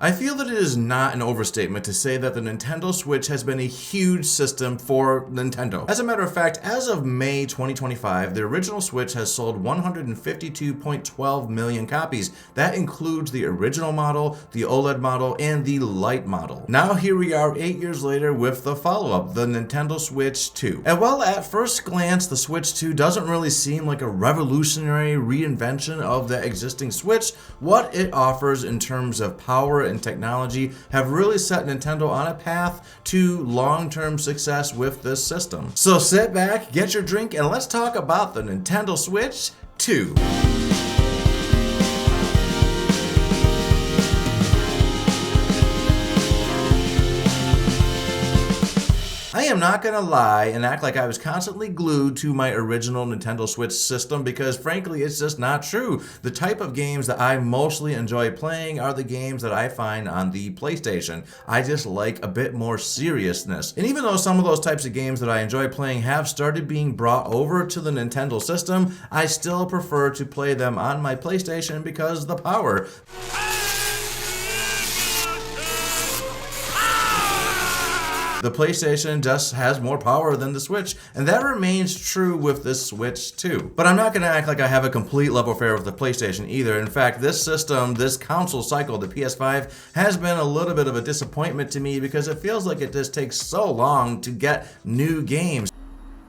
I feel that it is not an overstatement to say that the Nintendo Switch has been a huge system for Nintendo. As a matter of fact, as of May 2025, the original Switch has sold 152.12 million copies. That includes the original model, the OLED model, and the Lite model. Now here we are 8 years later with the follow-up, the Nintendo Switch 2. And while at first glance the Switch 2 doesn't really seem like a revolutionary reinvention of the existing Switch, what it offers in terms of power and technology have really set Nintendo on a path to long-term success with this system. So sit back, get your drink, and let's talk about the Nintendo Switch 2. I am not gonna lie and act like I was constantly glued to my original Nintendo Switch system because frankly it's just not true. The type of games that I mostly enjoy playing are the games that I find on the PlayStation. I just like a bit more seriousness. And even though some of those types of games that I enjoy playing have started being brought over to the Nintendo system, I still prefer to play them on my PlayStation because the power. The PlayStation just has more power than the Switch, and that remains true with this Switch too. But I'm not gonna act like I have a complete love affair with the PlayStation either. In fact, this system, this console cycle, the PS5, has been a little bit of a disappointment to me because it feels like it just takes so long to get new games.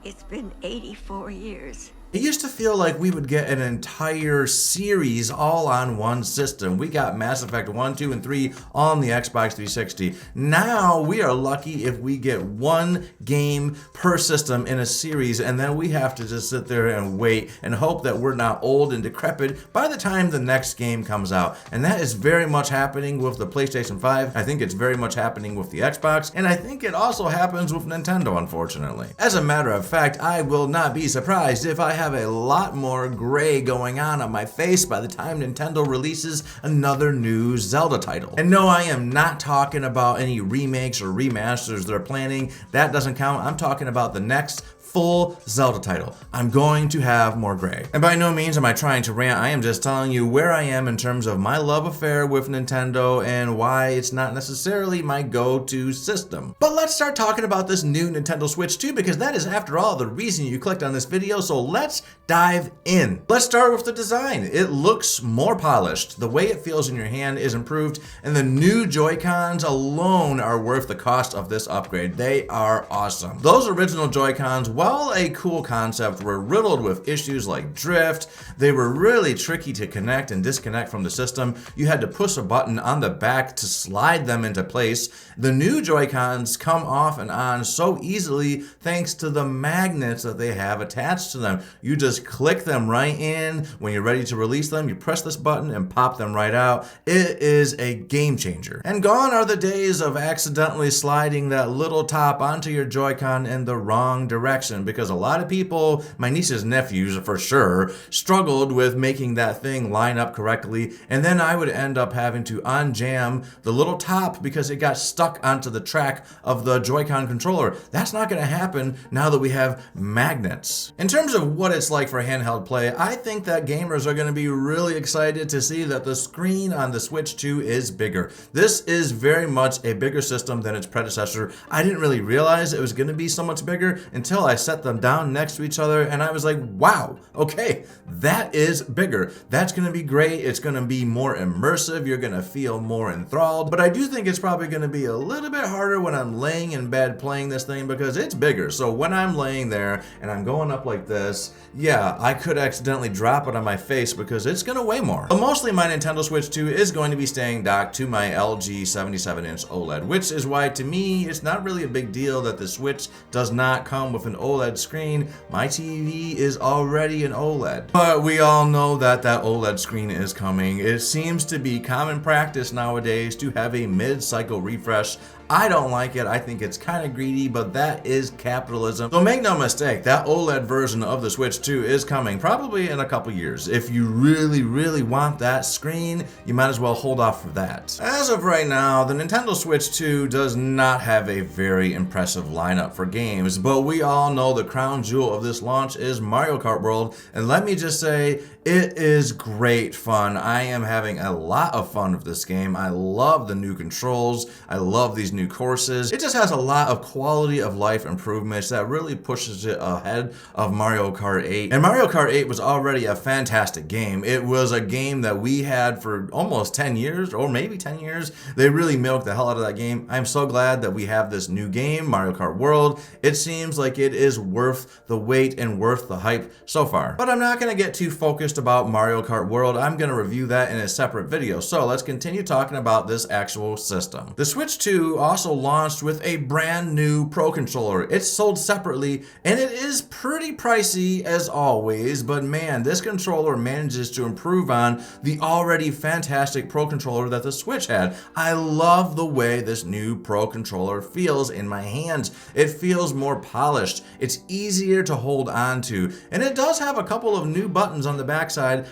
It's been 84 years. It used to feel like we would get an entire series all on one system. We got Mass Effect 1, 2, and 3 on the Xbox 360. Now we are lucky if we get one game per system in a series, and then we have to just sit there and wait and hope that we're not old and decrepit by the time the next game comes out. And that is very much happening with the PlayStation 5. I think it's very much happening with the Xbox, and I think it also happens with Nintendo, unfortunately. As a matter of fact, I will not be surprised if I have a lot more gray going on my face by the time Nintendo releases another new Zelda title. And no, I am not talking about any remakes or remasters they're planning. That doesn't count. I'm talking about the next full Zelda title. I'm going to have more gray. And by no means am I trying to rant, I am just telling you where I am in terms of my love affair with Nintendo and why it's not necessarily my go-to system. But let's start talking about this new Nintendo Switch 2 because that is after all the reason you clicked on this video, so let's dive in. Let's start with the design. It looks more polished, the way it feels in your hand is improved, and the new Joy-Cons alone are worth the cost of this upgrade. They are awesome. Those original Joy-Cons, while a cool concept, were riddled with issues like drift. They were really tricky to connect and disconnect from the system. You had to push a button on the back to slide them into place. The new Joy-Cons come off and on so easily thanks to the magnets that they have attached to them. You just click them right in. When you're ready to release them, you press this button and pop them right out. It is a game changer. And gone are the days of accidentally sliding that little top onto your Joy-Con in the wrong direction, because a lot of people, my niece's nephews for sure, struggled with making that thing line up correctly, and then I would end up having to unjam the little top because it got stuck onto the track of the Joy-Con controller. That's not going to happen now that we have magnets. In terms of what it's like for handheld play, I think that gamers are going to be really excited to see that the screen on the Switch 2 is bigger. This is very much a bigger system than its predecessor. I didn't really realize it was going to be so much bigger until I set them down next to each other and I was like, wow, okay, that is bigger. That's gonna be great. It's gonna be more immersive. You're gonna feel more enthralled. But I do think it's probably gonna be a little bit harder when I'm laying in bed playing this thing because it's bigger. So when I'm laying there and I'm going up like this, yeah, I could accidentally drop it on my face because it's gonna weigh more. But mostly my Nintendo Switch 2 is going to be staying docked to my LG 77-inch OLED, which is why to me, it's not really a big deal that the Switch does not come with an OLED screen. My TV is already an OLED. But we all know that that OLED screen is coming. It seems to be common practice nowadays to have a mid-cycle refresh. I don't like it. I think it's kind of greedy, but that is capitalism. So make no mistake, that OLED version of the Switch 2 is coming probably in a couple years. If you really want that screen, you might as well hold off for that. As of right now, the Nintendo Switch 2 does not have a very impressive lineup for games, but we all know the crown jewel of this launch is Mario Kart World, and let me just say, It is great fun. I am having a lot of fun with this game. I love the new controls. I love these new courses. It just has a lot of quality of life improvements that really pushes it ahead of Mario Kart 8. And Mario Kart 8 was already a fantastic game. It was a game that we had for almost 10 years, or maybe 10 years. They really milked the hell out of that game. I'm so glad that we have this new game, Mario Kart World. It seems like it is worth the wait and worth the hype so far. But I'm not going to get too focused about Mario Kart World. I'm going to review that in a separate video. So let's continue talking about this actual system. The Switch 2 also launched with a brand new Pro Controller. It's sold separately and it is pretty pricey as always, but man, this controller manages to improve on the already fantastic Pro Controller that the Switch had. I love the way this new Pro Controller feels in my hands. It feels more polished. It's easier to hold on to, and it does have a couple of new buttons on the backside.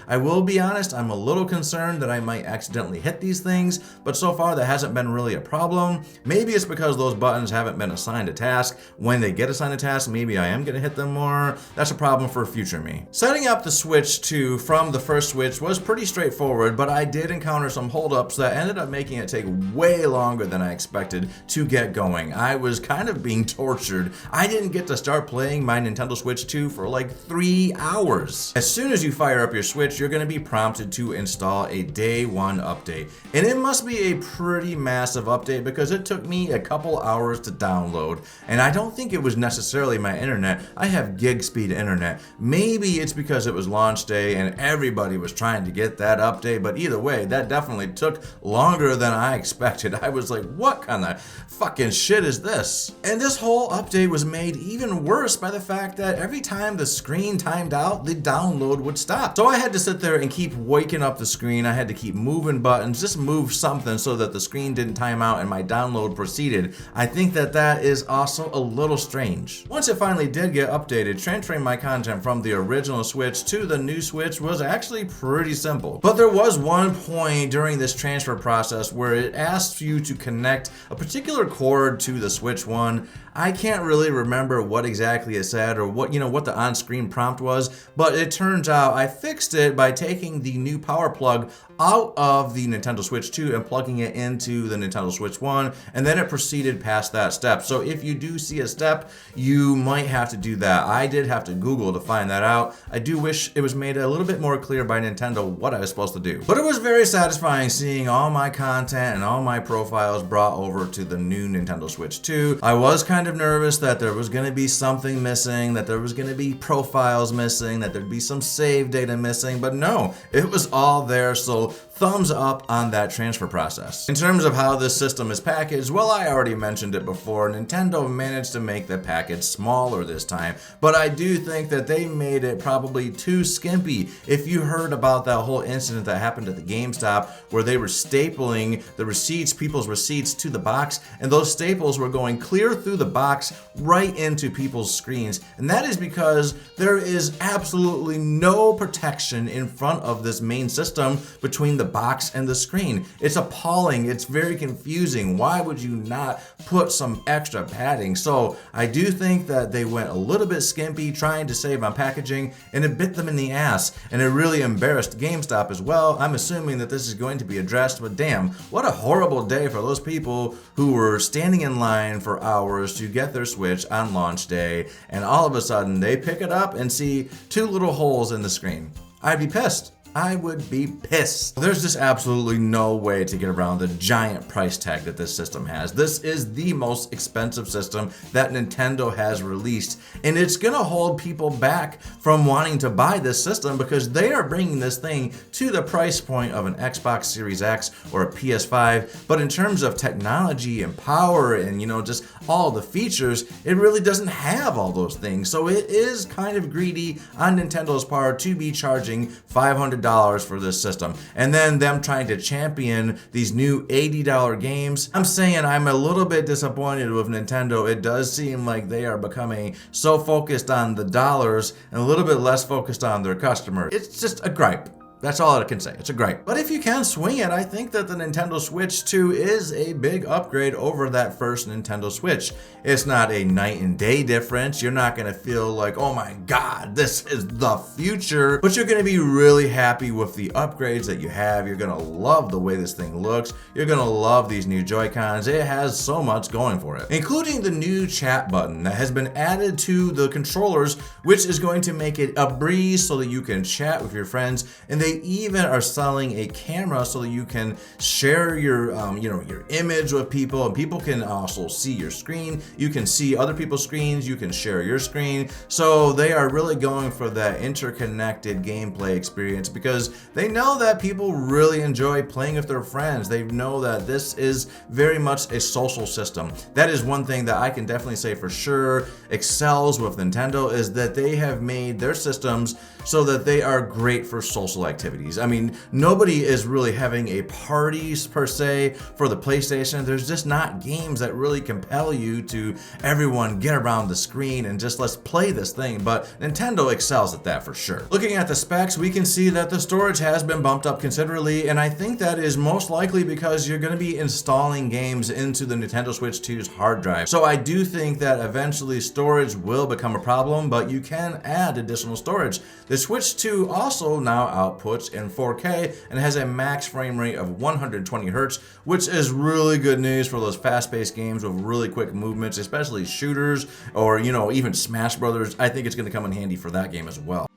I will be honest, I'm a little concerned that I might accidentally hit these things, but so far that hasn't been really a problem. Maybe it's because those buttons haven't been assigned a task. When they get assigned a task, maybe I am going to hit them more. That's a problem for future me. Setting up the Switch 2 from the first Switch was pretty straightforward, but I did encounter some holdups that ended up making it take way longer than I expected to get going. I was kind of being tortured. I didn't get to start playing my Nintendo Switch 2 for like 3 hours. As soon as you fire up your Switch, you're going to be prompted to install a day one update. And it must be a pretty massive update because it took me a couple hours to download. And I don't think it was necessarily my internet. I have gig speed internet. Maybe it's because it was launch day and everybody was trying to get that update, but either way, that definitely took longer than I expected. I was like, what kind of fucking shit is this? And this whole update was made even worse by the fact that every time the screen timed out, the download would stop. So I had to sit there and keep waking up the screen. I had to keep moving buttons, just move something so that the screen didn't time out and my download proceeded. I think that that is also a little strange. Once it finally did get updated, transferring my content from the original Switch to the new Switch was actually pretty simple. But there was one point during this transfer process where it asked you to connect a particular cord to the Switch 1. I can't really remember what exactly it said or what the on-screen prompt was, but it turns out I fixed it by taking the new power plug out of the Nintendo Switch 2 and plugging it into the Nintendo Switch 1, and then it proceeded past that step. So if you do see a step, you might have to do that. I did have to Google to find that out. I do wish it was made a little bit more clear by Nintendo what I was supposed to do. But it was very satisfying seeing all my content and all my profiles brought over to the new Nintendo Switch 2. I was kind of nervous that there was going to be something missing, that there was going to be profiles missing, that there'd be some save data missing, but no, it was all there. So thumbs up on that transfer process. In terms of how this system is packaged, well, I already mentioned it before. Nintendo managed to make the package smaller this time, but I do think that they made it probably too skimpy. If you heard about that whole incident that happened at the GameStop where they were stapling the receipts, people's receipts to the box, and those staples were going clear through the box right into people's screens, and that is because there is absolutely no protection in front of this main system between the box and the screen. It's appalling. It's very confusing. Why would you not put some extra padding? So I do think that they went a little bit skimpy trying to save on packaging, and it bit them in the ass, and it really embarrassed GameStop as well. I'm assuming that this is going to be addressed, but damn, what a horrible day for those people who were standing in line for hours to get their Switch on launch day, and all of a sudden they pick it up and see two little holes in the screen. I'd be pissed. I would be pissed. There's just absolutely no way to get around the giant price tag that this system has. This is the most expensive system that Nintendo has released, and it's gonna hold people back from wanting to buy this system because they are bringing this thing to the price point of an Xbox Series X or a PS5, but in terms of technology and power and just all the features, it really doesn't have all those things. So it is kind of greedy on Nintendo's part to be charging $500 for this system, and then them trying to champion these new $80 games. I'm saying I'm a little bit disappointed with Nintendo. It does seem like they are becoming so focused on the dollars and a little bit less focused on their customer. It's just a gripe. That's all I can say. It's a great. But if you can swing it, I think that the Nintendo Switch 2 is a big upgrade over that first Nintendo Switch. It's not a night and day difference. You're not going to feel like, oh my God, this is the future. But you're going to be really happy with the upgrades that you have. You're going to love the way this thing looks. You're going to love these new Joy-Cons. It has so much going for it, including the new chat button that has been added to the controllers, which is going to make it a breeze so that you can chat with your friends. And they even are selling a camera so that you can share your your image with people, and people can also see your screen. You can see other people's screens, you can share your screen. So they are really going for that interconnected gameplay experience because they know that people really enjoy playing with their friends. They know that this is very much a social system. That is one thing that I can definitely say for sure excels with Nintendo, is that they have made their systems so that they are great for social activities. I mean, nobody is really having a parties per se for the PlayStation. There's just not games that really compel you to everyone get around the screen and just let's play this thing, but Nintendo excels at that for sure. Looking at the specs, we can see that the storage has been bumped up considerably, and I think that is most likely because you're going to be installing games into the Nintendo Switch 2's hard drive. So I do think that eventually storage will become a problem, but you can add additional storage. The Switch 2 also now outputs in 4K and has a max frame rate of 120 Hz, which is really good news for those fast-paced games with really quick movements, especially shooters or, even Smash Brothers. I think it's going to come in handy for that game as well.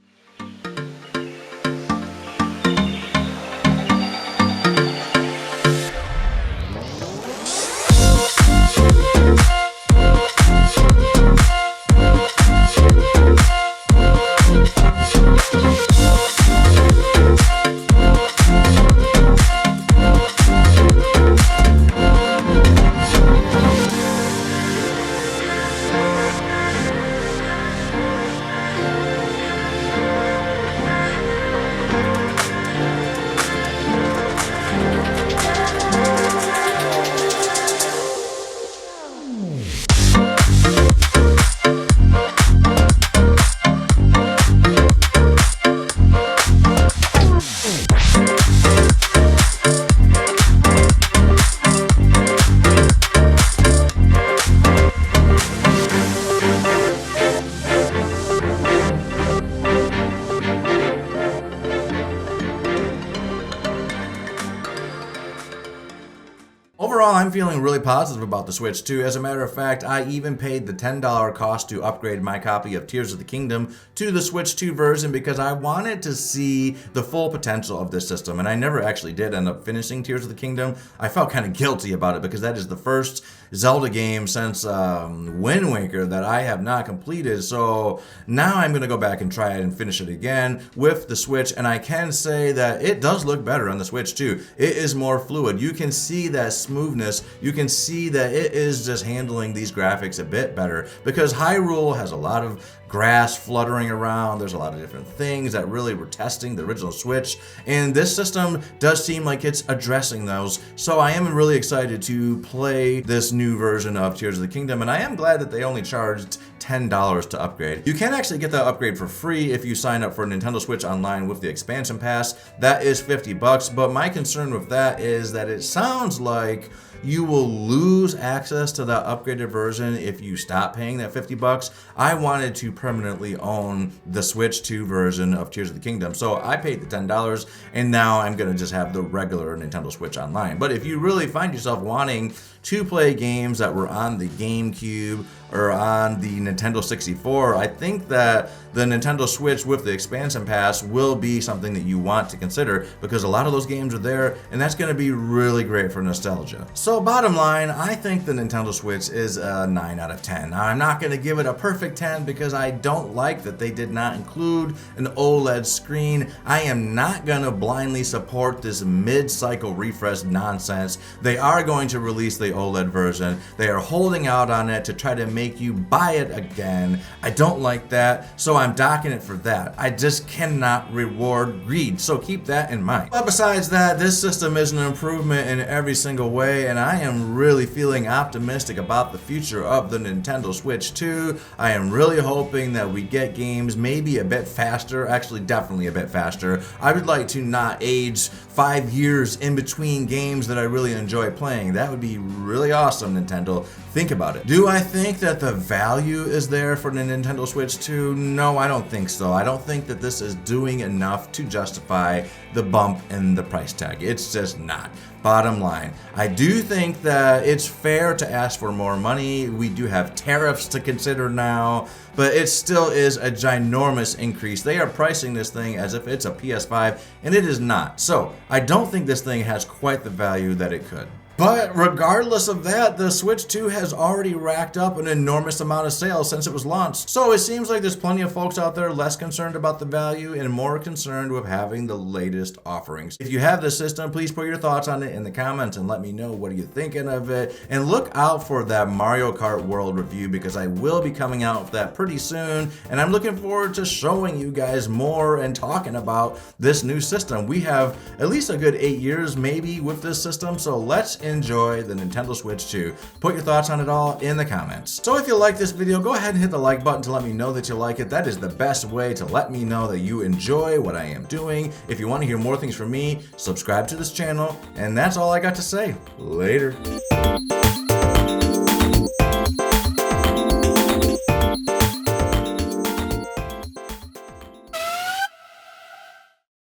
Overall, I'm feeling really positive about the Switch 2. As a matter of fact, I even paid the $10 cost to upgrade my copy of Tears of the Kingdom to the Switch 2 version because I wanted to see the full potential of this system, and I never actually did end up finishing Tears of the Kingdom. I felt kind of guilty about it because that is the first Zelda game since Wind Waker that I have not completed. So now I'm going to go back and try it and finish it again with the Switch, and I can say that it does look better on the Switch too. It is more fluid. You can see that smoothness. You can see that it is just handling these graphics a bit better because Hyrule has a lot of grass fluttering around. There's a lot of different things that really were testing the original Switch, and this system does seem like it's addressing those. So I am really excited to play this new version of Tears of the Kingdom, and I am glad that they only charged $10 to upgrade. You can actually get that upgrade for free if you sign up for Nintendo Switch Online with the expansion pass. That is $50, but my concern with that is that it sounds like you will lose access to that upgraded version if you stop paying that $50. I wanted to permanently own the Switch 2 version of Tears of the Kingdom, so I paid the $10, and now I'm gonna just have the regular Nintendo Switch Online. But if you really find yourself wanting to play games that were on the GameCube or on the Nintendo 64, I think that the Nintendo Switch with the expansion pass will be something that you want to consider because a lot of those games are there, and that's going to be really great for nostalgia. So bottom line, I think the Nintendo Switch is a 9 out of 10. Now, I'm not going to give it a perfect 10 because I don't like that they did not include an OLED screen. I am not going to blindly support this mid-cycle refresh nonsense. They are going to release the OLED version. They are holding out on it to try to make make you buy it again. I don't like that, so I'm docking it for that. I just cannot reward greed, so keep that in mind. But besides that, this system is an improvement in every single way, and I am really feeling optimistic about the future of the Nintendo Switch 2. I am really hoping that we get games maybe a bit faster, actually definitely a bit faster. I would like to not age 5 years in between games that I really enjoy playing. That would be really awesome, Nintendo. Think about it. Do I think that the value is there for the Nintendo Switch 2? No, I don't think so. I don't think that this is doing enough to justify the bump in the price tag. It's just not. Bottom line, I do think that it's fair to ask for more money. We do have tariffs to consider now, but it still is a ginormous increase. They are pricing this thing as if it's a PS5, and it is not. So I don't think this thing has quite the value that it could. But regardless of that, the Switch 2 has already racked up an enormous amount of sales since it was launched. So it seems like there's plenty of folks out there less concerned about the value and more concerned with having the latest offerings. If you have this system, please put your thoughts on it in the comments and let me know what are you thinking of it. And look out for that Mario Kart World review because I will be coming out with that pretty soon. And I'm looking forward to showing you guys more and talking about this new system. We have at least a good 8 years maybe with this system. So let's enjoy the Nintendo Switch 2. Put your thoughts on it all in the comments. So if you like this video, go ahead and hit the like button to let me know that you like it. That is the best way to let me know that you enjoy what I am doing. If you want to hear more things from me, subscribe to this channel. And that's all I got to say. Later.